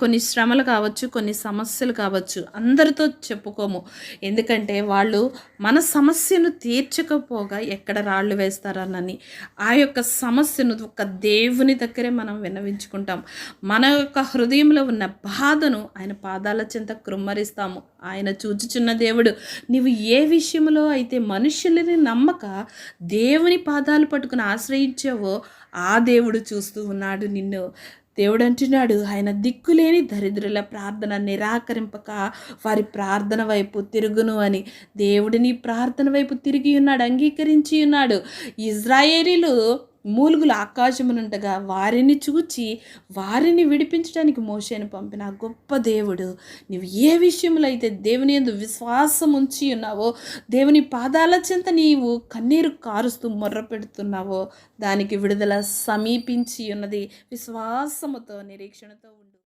కొన్ని శ్రమలు కావచ్చు, కొన్ని సమస్యలు కావచ్చు, అందరితో చెప్పుకోము. ఎందుకంటే వాళ్ళు మన సమస్యను తీర్చకపోగా ఎక్కడ రాళ్ళు వేస్తారనని. ఆ యొక్క సమస్యను ఒక్క దేవుని దగ్గరే మనం విన్నవించుకుంటాం. మన యొక్క హృదయంలో ఉన్న బాధను ఆయన పాదాల చెంత కృమ్మరిస్తాము. ఆయన చూచుచున్న దేవుడు. నీవు ఏ విషయంలో అయితే మనుషులని నమ్మక దేవుని పాదాలు పట్టుకుని ఆశ్రయించావో ఆ దేవుడు చూస్తూ ఉన్నాడు నిన్ను. దేవుడు అంటున్నాడు, ఆయన దిక్కులేని దరిద్రుల ప్రార్థన నిరాకరింపక వారి ప్రార్థన వైపు తిరుగును అని. దేవుడిని ప్రార్థన వైపు తిరిగి ఉన్నాడు, అంగీకరించి ఉన్నాడు. ఇజ్రాయేలీలు మూలుగులు ఆకాశమునుండగా వారిని చూచి వారిని విడిపించడానికి మోషేను పంపిన ఆ గొప్ప దేవుడు. నీవు ఏ విషయంలో అయితే దేవుని యందు విశ్వాసం ఉంచి ఉన్నావో, దేవుని పాదాల చెంత నీవు కన్నీరు కారుస్తూ మొర్ర పెడుతున్నావో దానికి విడుదల సమీపించి ఉన్నది. విశ్వాసముతో నిరీక్షణతో ఉండు.